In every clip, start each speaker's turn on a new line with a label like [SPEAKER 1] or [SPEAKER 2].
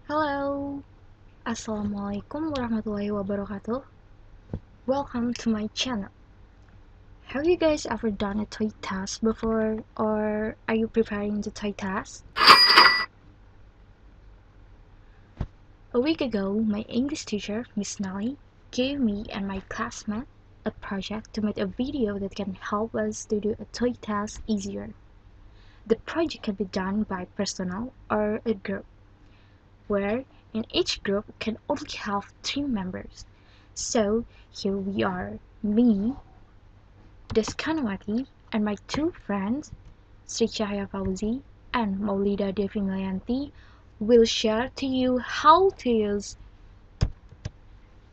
[SPEAKER 1] Hello, Assalamualaikum warahmatullahi wabarakatuh. Welcome to my channel. Have you guys ever done a toy task before, or are you preparing the toy task? A week ago, my English teacher, Miss Nelly, gave me and my classmate a project to make a video that can help us to do a toy task easier. The project can be done by personal or a group, where in each group can only have 3 members. So here we are, me, Deskanawati, and my 2 friends, Sri Cahaya Fauzi and Maulida Devi Ngayanti, will share to you how to use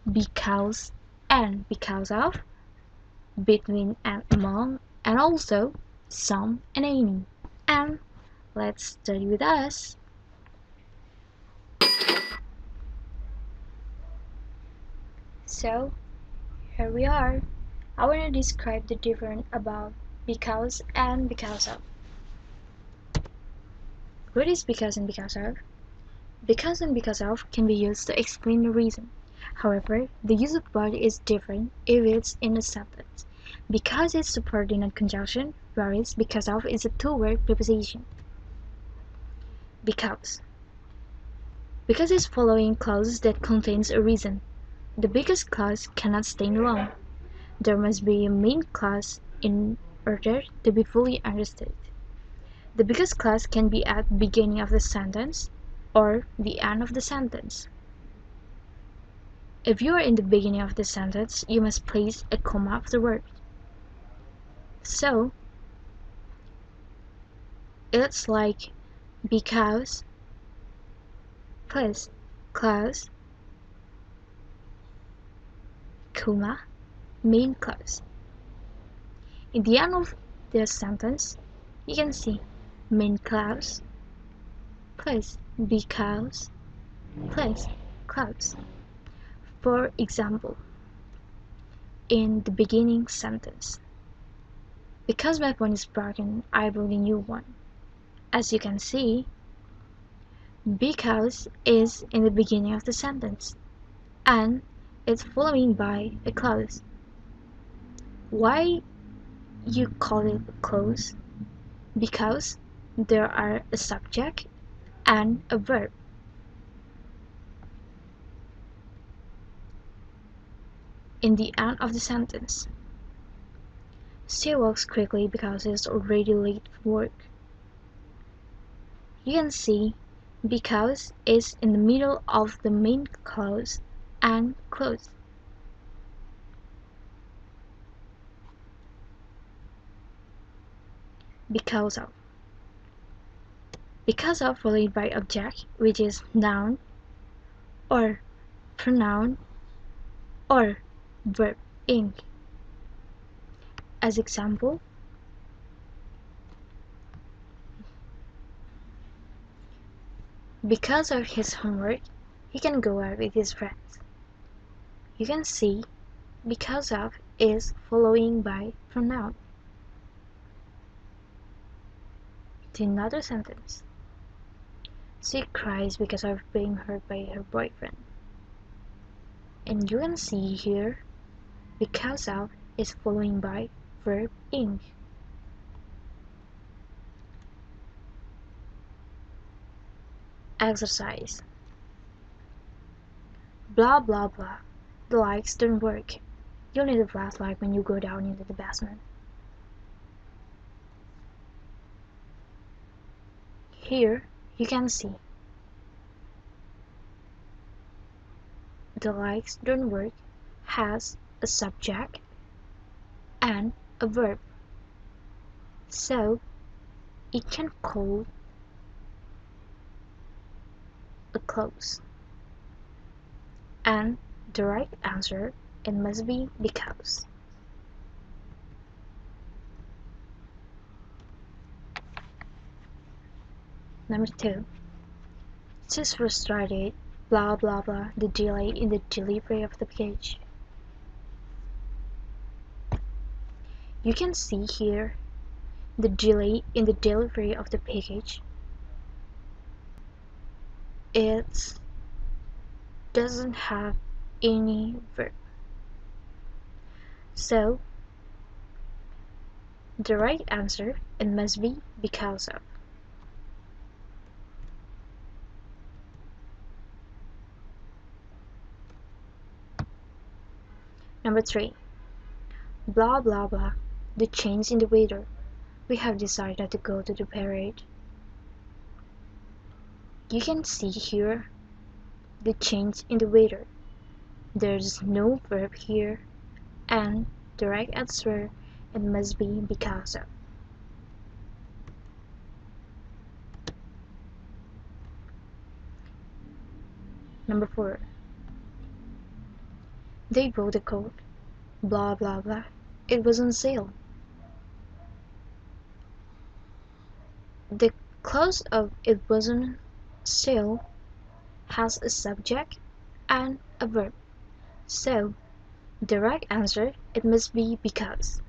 [SPEAKER 1] because and because of, between and among, and also some and any. And let's study with us. So here we are. I want to describe the difference about because and because of. What is because and because of? Because and because of can be used to explain the reason. However, the use of but is different if it's in a sentence. Because is subordinate conjunction, whereas because of is a two-word preposition. Because. Because is following clause that contains a reason. The biggest clause cannot stand alone. There must be a main clause in order to be fully understood. The biggest clause can be at the beginning of the sentence or the end of the sentence. If you are in the beginning of the sentence, you must place a comma after the word. So, it's like because plus clause, comma, main clause. In the end of the sentence, you can see main clause plus because plus clause. For example, in the beginning sentence, because my phone is broken, I bought a new one. As you can see, because is in the beginning of the sentence, and it's following by a clause. Why you call it a clause? Because there are a subject and a verb. In the end of the sentence, she walks quickly because it's already late for work. You can see because is in the middle of the main clause and clause. Because of. Because of followed by object, which is noun or pronoun or verb ing. As example, because of his homework, he can go out with his friends. You can see because of is following by pronoun. To another sentence. She cries because of being hurt by her boyfriend. And you can see here because of is following by verb ing. Exercise. Blah blah blah. The lights don't work. You'll need a flashlight when you go down into the basement. Here you can see the lights don't work has a subject and a verb. So it can call a clause. And the right answer, it must be because. Number 2. She's frustrated, blah blah blah, the delay in the delivery of the package. You can see here the delay in the delivery of the package. It's doesn't have any verb. So, the right answer, it must be because of. Number 3. Blah blah blah. The change in the weather. We have decided to go to the parade. You can see here the change in the weather. There's no verb here, and the right answer, it must be because of. Number 4. They bought a coat. Blah blah blah. It was on sale. The clause of "it was on sale" has a subject and a verb, so the right answer, it must be because.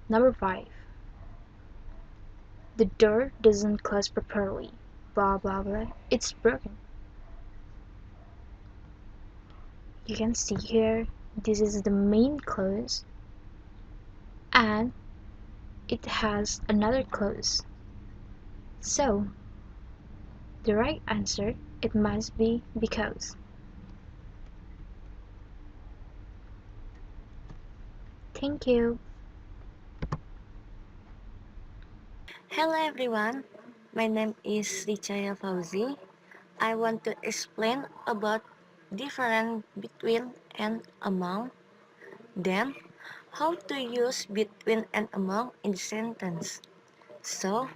[SPEAKER 1] Number 5. The door doesn't close properly. Blah blah blah. It's broken. You can see here, this is the main clause, and it has another clause. So, the right answer, it must be because. Thank you.
[SPEAKER 2] Hello everyone, my name is Richaya Fauzi. I want to explain about difference between and among, then how to use between and among in the sentence. So,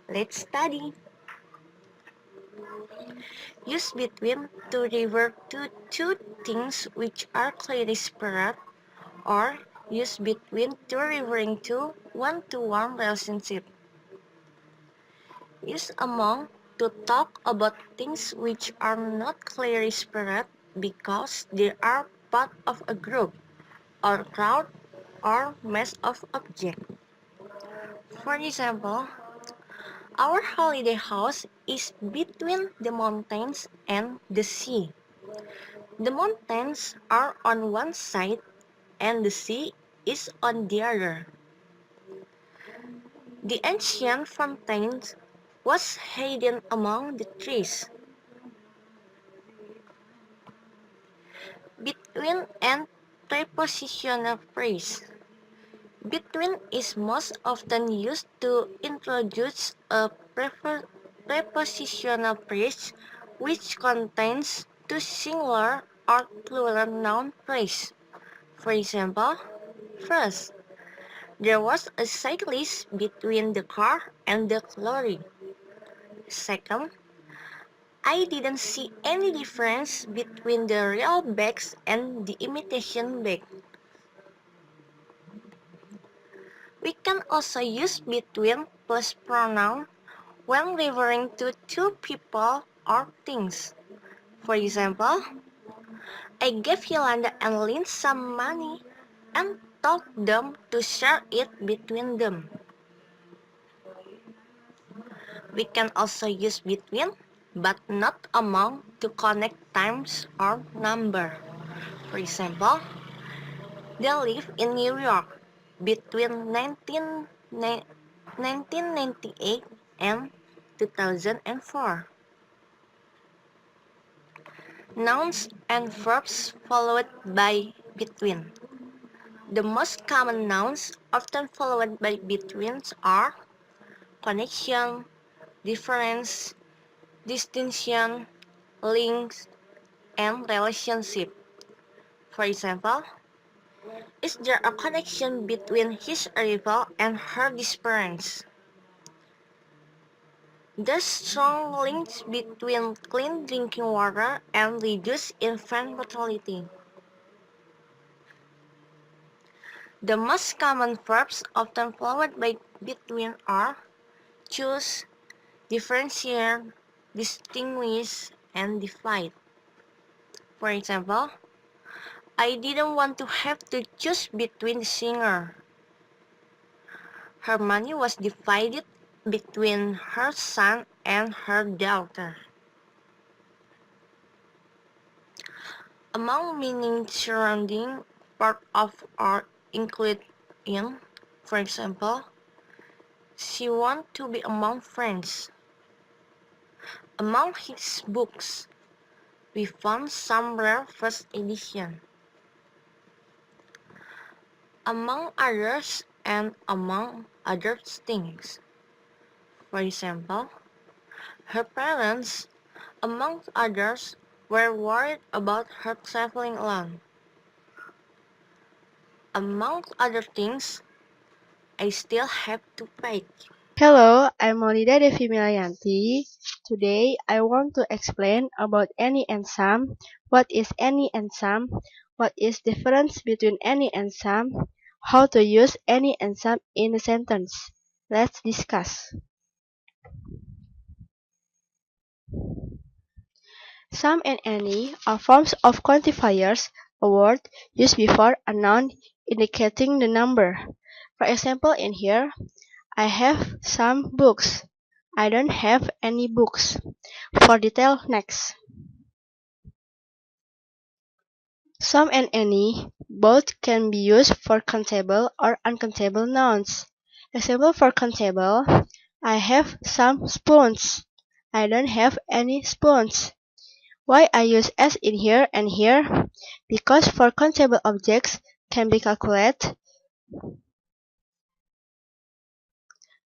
[SPEAKER 2] let's study. Use between to refer to two things which are clearly separate, or use between to referring to one-to-one relationship. Use among to talk about things which are not clearly separate because they are part of a group or crowd or mass of objects. For example, our holiday house is between the mountains and the sea. The mountains are on one side and the sea is on the other. The ancient fountain was hidden among the trees. Between and prepositional phrase. Between is most often used to introduce a prepositional phrase which contains two singular or plural noun phrases. For example, first, there was a cyclist between the car and the lorry. Second, I didn't see any difference between the real bags and the imitation bag. We can also use between plus pronoun when referring to two people or things. For example, I gave Yolanda and Lynn some money and told them to share it between them. We can also use between but not among to connect times or number. For example, they live in New York between 1998 and 2004. Nouns and verbs followed by between. The most common nouns often followed by betweens are connection, difference, distinction, links, and relationship. For example, is there a connection between his arrival and her disappearance? There's strong links between clean drinking water and reduced infant mortality. The most common verbs often followed by between are choose, differentiate, distinguish, and divide. For example, I didn't want to have to choose between the singer. Her money was divided between her son and her daughter. Among meaning surrounding part of art include in, for example, she want to be among friends. Among his books, we found some rare first edition. Among others and among other things. For example, her parents, among others, were worried about her traveling alone. Among other things, I still have to pay.
[SPEAKER 3] Hello, I'm Molida Devi Milyanti. Today, I want to explain about any and some. What is any and some? What is difference between any and some? How to use any and some in a sentence. Let's discuss. Some and any are forms of quantifiers, a word used before a noun indicating the number. For example, in here, I have some books. I don't have any books. For detail, next. Some and any both can be used for countable or uncountable nouns. Example for countable: I have some spoons. I don't have any spoons. Why I use s in here and here? Because for countable objects can be calculated,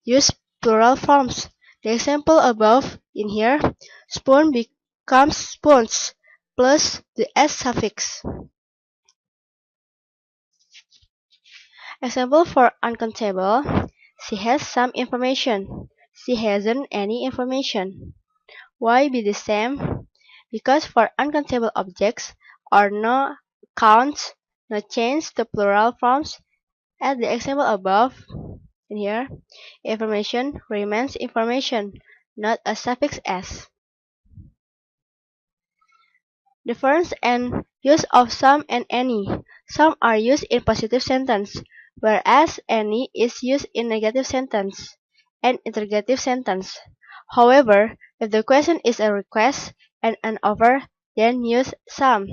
[SPEAKER 3] use plural forms. The example above in here, spoon becomes spoons plus the s suffix. Example for uncountable: she has some information. She hasn't any information. Why be the same? Because for uncountable objects are no counts, no change to plural forms. As the example above, in here, information remains information, not a suffix s. Difference and use of some and any. Some are used in positive sentence, whereas any is used in negative sentence and interrogative sentence. However, if the question is a request and an offer, then use some.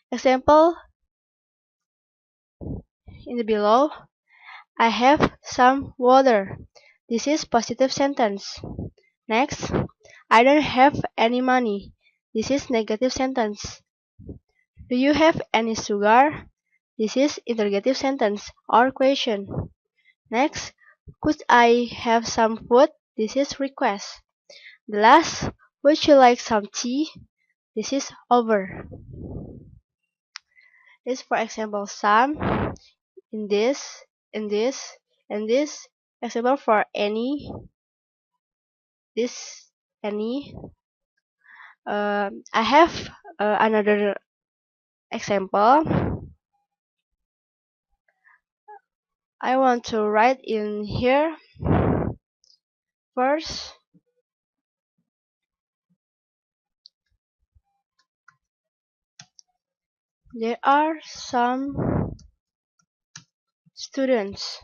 [SPEAKER 3] Example in the below, I have some water. This is positive sentence. Next, I don't have any money. This is negative sentence. Do you have any sugar? This is interrogative sentence or question. Next, could I have some food? This is request. The last, would you like some tea? This is over. This, for example, some, in this, in this, and this. Example for any, this, any. I have another example. I want to write in here first. There are some students.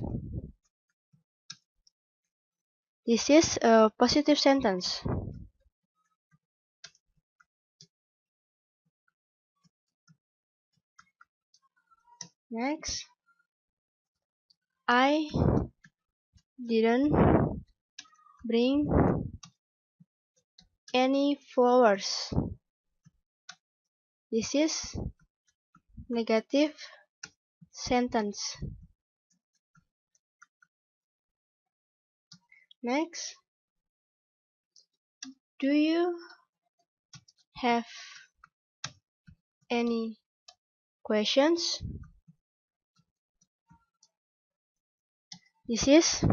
[SPEAKER 3] This is a positive sentence. Next, I didn't bring any flowers. This is negative sentence. Next, do you have any questions? This is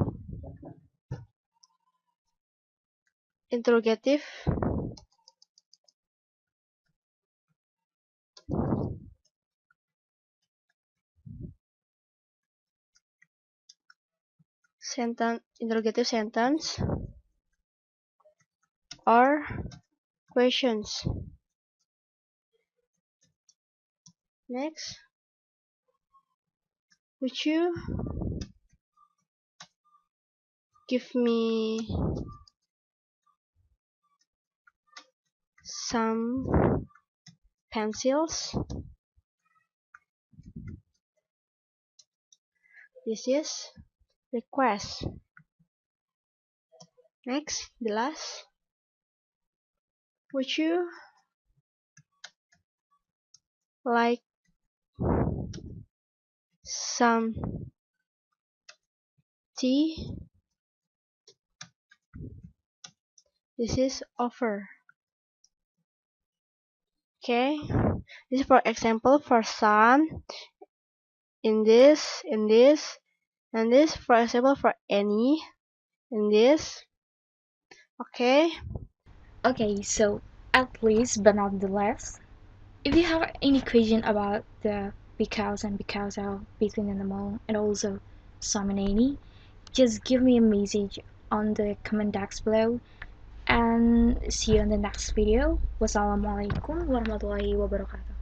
[SPEAKER 3] interrogative sentence or questions. Next, would you give me some pencils. This is request. Next, the last. Would you like some tea? This is offer. Okay, this is for example for some, in this, and this for example for any, in this. Okay,
[SPEAKER 1] Okay, so at least but not the least, if you have any question about the because and because of between and among and also some and any, just give me a message on the comment box below and see you in the next video. Wassalamualaikum warahmatullahi wabarakatuh.